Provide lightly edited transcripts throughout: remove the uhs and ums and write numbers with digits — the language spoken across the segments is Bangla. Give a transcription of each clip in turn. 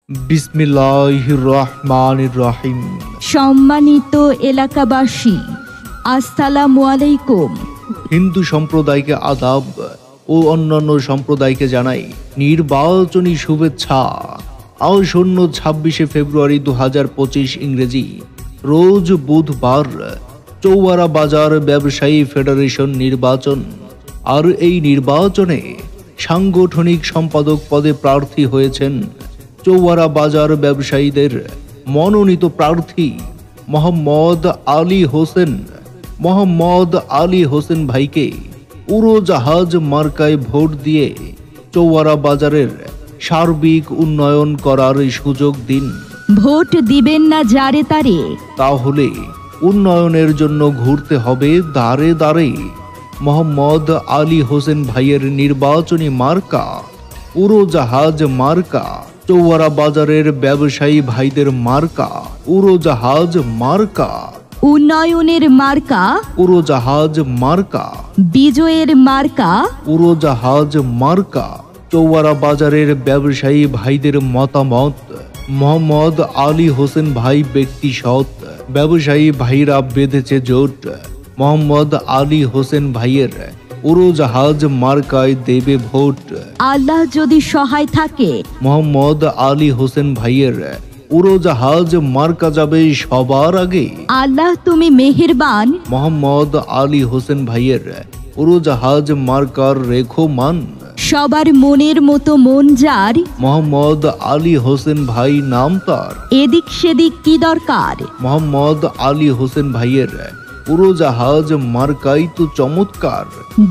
বিসমিল্লাহির রহমানির রহিম। সম্মানিত এলাকাবাসী, আসসালামু আলাইকুম। হিন্দু সম্প্রদায়কে আদাব ও অন্যান্য সম্প্রদায়কে জানাই নির্বাচনী শুভেচ্ছা। আসন্ন 26শে ফেব্রুয়ারি 2025 ইংরেজি রোজ বুধবার চৌয়ারা বাজার ব্যবসায়ী ফেডারেশন নির্বাচন। আর এই নির্বাচনে সাংগঠনিক সম্পাদক পদে প্রার্থী হয়েছেন চৌয়ারা বাজার ব্যবসায়ীদের মনোনীত প্রার্থী মোহাম্মদ আলী হোসেন। মোহাম্মদ আলী হোসেন ভাইকে উড়োজাহাজ মার্কায় ভোট দিয়ে চৌয়ারা বাজারের সার্বিক উন্নয়ন করার সুযোগ দিন। ভোট দিবেন না যারে তারে, তাহলে উন্নয়নের জন্য ঘুরতে হবে দাঁড়ে দাঁড়ে। মোহাম্মদ আলী হোসেন ভাইয়ের নির্বাচনী মার্কা উড়োজাহাজ মার্কা। চৌয়ারা বাজারের ব্যবসায়ী ভাইদের মার্কা উড়োজাহাজ মার্কা। উন্নয়নের মার্কা উড়োজাহাজ মার্কা। বিজয়ের মার্কা উড়োজাহাজ মার্কা। চৌয়ারা বাজারের ব্যবসায়ী ভাইদের মতামত, মোহাম্মদ আলী হোসেন ভাই ব্যক্তি সৎ, ব্যবসায়ী ভাইরা বেঁধেছে জোট। মোহাম্মদ আলী হোসেন ভাইয়ের উড়োজাহাজ মার্কায় দেবে ভোট। আল্লাহ যদি সহায় থাকে, মোহাম্মদ আলী হোসেন ভাইয়ের উড়োজাহাজ মার্কা যাবে সবার আগে। আল্লাহ তুমি মেহেরবান। মোহাম্মদ আলী হোসেন ভাইয়ের উড়োজাহাজ মার্কার রেখো মান। সবার মনের মতো মন যার, মোহাম্মদ আলী হোসেন ভাই নাম তার। এদিক সেদিক কি দরকার, মোহাম্মদ আলী হোসেন ভাইয়ের উড়োজাহাজ মার্কাই তো চমৎকার।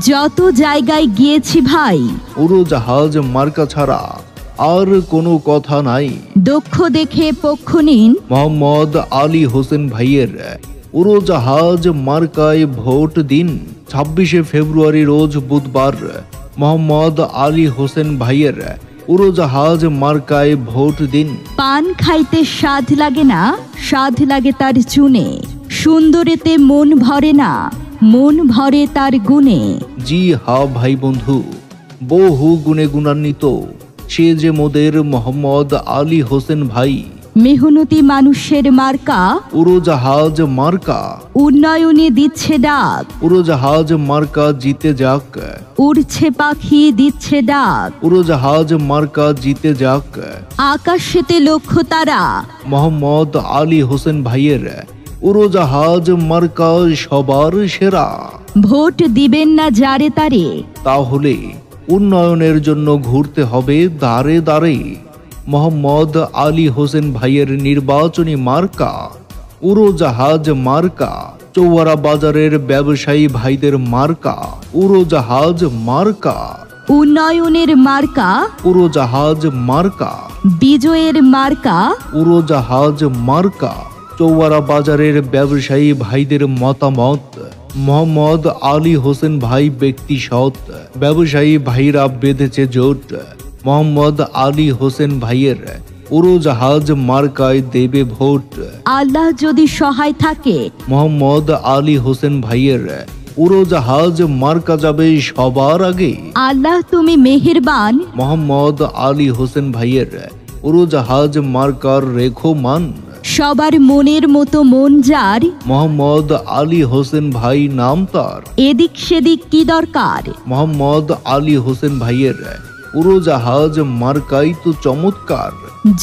যত জায়গায় গিয়েছি ভাই, উড়োজাহাজ মার্কা ছাড়া আর কোনো কথা নাই। দক্ষ দেখে পক্ষ নিন। মোহাম্মদ আলী হোসেন ভাইয়ের উড়োজাহাজ মার্কায় ভোট দিন। 26শে ফেব্রুয়ারি রোজ বুধবার মোহাম্মদ আলী হোসেন ভাইয়ের উড়োজাহাজ মার্কায় ভোট দিন। পান খাইতে স্বাদ লাগে না, স্বাদ লাগে তার চুনে। সুন্দরেতে মন ভরে না, মন ভরে তার গুণে। জি হা ভাই বন্ধু, বহু গুণে গুণান্বিত সে যে মোদের মোহাম্মদ আলী হোসেন ভাই। মেহনতি মানুষের মার্কা উড়োজাহাজ মার্কা। উন্নয়নে দিচ্ছে ডাক, উড়োজাহাজ মার্কা জিতে যাক। উড়ছে পাখি দিচ্ছে ডাক। উড়োজাহাজ মার্কা জিতে যাক। আকাশেতে লক্ষ্য তারা, মোহাম্মদ আলী হোসেন ভাইয়ের উড়োজাহাজ মার্কা সবার সেরা। ভোট দিবেন না যারে তারে, তাহলে উন্নয়নের জন্য ঘুরতে হবে দাঁড়ে দাঁড়ে। মোহাম্মদ আলী হোসেন ভাইয়ের নির্বাচনী মার্কা উড়োজাহাজ মার্কা। চৌয়ারা বাজারের ব্যবসায়ী ভাইদের মার্কা উড়োজাহাজ মার্কা। উন্নয়নের মার্কা উড়োজাহাজ মার্কা। বিজয়ের মার্কা উড়োজাহাজ মার্কা। চৌয়ারা বাজারের ব্যবসায়ী ভাইদের মতামত, মোহাম্মদ আলী হোসেন ভাই ব্যক্তি সৎ, ব্যবসায়ী ভাইরা বেঁধেছে জোট। মোহাম্মদ আলী হোসেন ভাইয়ের উড়োজাহাজ মার্কায় দেবে ভোট। আল্লাহ যদি সহায় থাকে, মোহাম্মদ আলী হোসেন ভাইয়ের উড়োজাহাজ মার্কা যাবে সবার আগে। আল্লাহ তুমি মেহেরবান। মোহাম্মদ আলী হোসেন ভাইয়ের উড়োজাহাজ মার্কার রেখো মান। সবার মনের মতো মন যার, মোহাম্মদ আলী হোসেন ভাই নাম তার। এদিক সেদিক কি দরকার, মোহাম্মদ আলী হোসেন ভাইয়ের উড়োজাহাজ মার্কাই তো চমৎকার।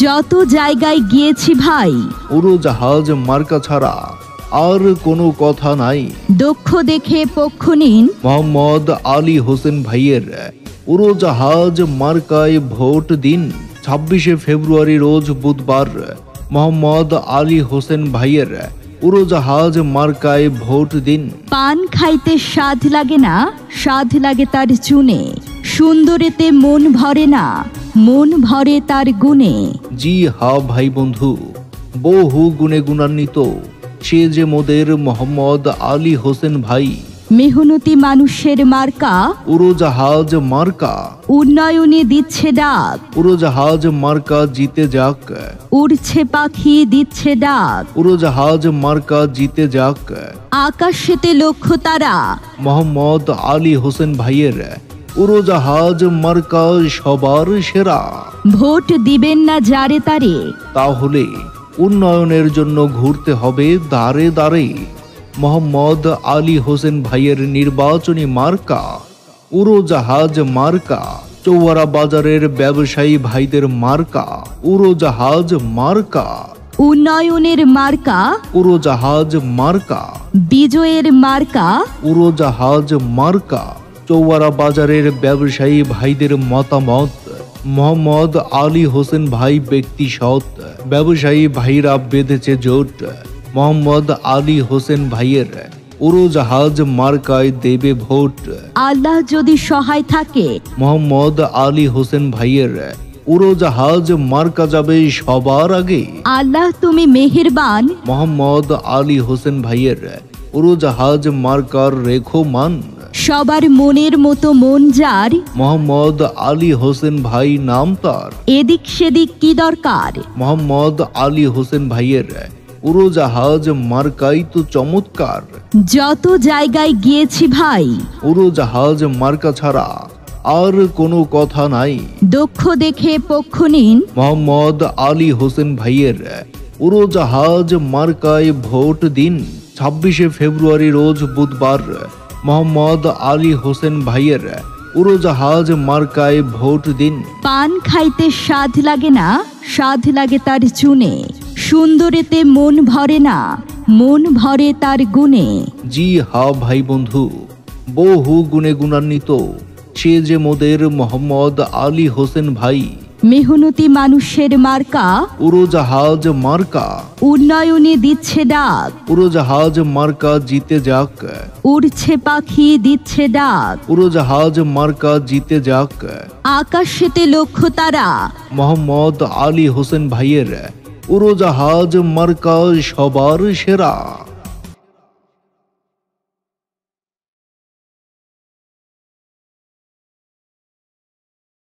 যত জায়গায় গিয়েছি ভাই, উড়োজাহাজ মার্কা ছাড়া আর কোনো কথা নাই। দক্ষ দেখে পক্ষ নিন। মোহাম্মদ আলী হোসেন ভাইয়ের উড়োজাহাজ মার্কায় ভোট দিন। 26শে ফেব্রুয়ারি রোজ বুধবার মোহাম্মদ আলী হোসেন ভাইয়ের উড়োজাহাজ মার্কায় ভোট দিন। পান খাইতে স্বাদ লাগে না, স্বাদ লাগে তার চুনে। সুন্দরেতে মন ভরে না, মন ভরে তার গুণে। জি হা ভাই বন্ধু, বহু গুণে গুণান্বিত সে যে মোদের মোহাম্মদ আলী হোসেন ভাই। মেহনতি মানুষের মার্কা উড়োজাহাজ মার্কা। উন্নয়নে দিচ্ছে ডাক, উড়োজাহাজ মার্কা জিতে যাক। উড়ছে পাখি দিচ্ছে ডাক। উড়োজাহাজ মার্কা জিতে যাক। আকাশেতে লক্ষ্য তারা, মোহাম্মদ আলী হোসেন ভাইয়ের উড়োজাহাজ মার্কা সবার সেরা। ভোট দিবেন না যারে তারে, তাহলে উন্নয়নের জন্য ঘুরতে হবে দাঁড়ে দাঁড়ে। মোহাম্মদ আলী হোসেন ভাইয়ের নির্বাচনী মার্কা উড়োজাহাজ মার্কা। চৌয়ারা বাজারের ব্যবসায়ী ভাইদের মার্কা উড়োজাহাজ মার্কা। উন্নয়নের মার্কা উড়োজাহাজ মার্কা। বিজয়ের মার্কা উড়োজাহাজ মার্কা। চৌয়ারা বাজারের ব্যবসায়ী ভাইদের মতামত, মোহাম্মদ আলী হোসেন ভাই ব্যক্তি সৎ, ব্যবসায়ী ভাইরা বেঁধেছে জোট। মোহাম্মদ আলী হোসেন ভাইয়ের উড়োজাহাজ মার্কায় দেবে ভোট। আল্লাহ যদি সহায় থাকে, মোহাম্মদ আলী হোসেন ভাইয়ের উড়োজাহাজ মার্কা যাবে সবার আগে। আল্লাহ তুমি মেহেরবান, মোহাম্মদ আলী হোসেন ভাইয়ের উড়োজাহাজ মার্কার রেখো মান। সবার মনের মতো মন যার, মোহাম্মদ আলী হোসেন ভাই নাম তার। এদিক সেদিক কি দরকার, মোহাম্মদ আলী হোসেন ভাইয়ের উড়োজাহাজ মার্কাই তো চমৎকার। যত জায়গায় গিয়েছি ভাই, উড়োজাহাজ মার্কা ছাড়া আর কোনো কথা নাই। দক্ষ দেখে পক্ষ নিন, মোহাম্মদ আলী হোসেন ভাইয়ের উড়োজাহাজ মার্কায় ভোট দিন। 26শে ফেব্রুয়ারি রোজ বুধবার মোহাম্মদ আলী হোসেন ভাইয়ের উড়োজাহাজ মার্কায় ভোট দিন। পান খাইতে স্বাদ লাগে না, স্বাদ লাগে তার চুনে। সুন্দরেতে মন ভরে না, মন ভরে তার গুণে। জি হা ভাই বন্ধু, বহু গুণে গুণান্বিত সে যে মোদের মোহাম্মদ আলী হোসেন ভাই। মেহনতি মানুষের মার্কা উড়োজাহাজ মার্কা। উন্নয়নে দিচ্ছে ডাক, উড়োজাহাজ মার্কা জিতে যাক। উড়ছে পাখি দিচ্ছে ডাক। উড়োজাহাজ মার্কা জিতে যাক। আকাশেতে লক্ষ্য তারা, মোহাম্মদ আলী হোসেন ভাইয়ের উড়োজাহাজ মার্কা সবার সেরা।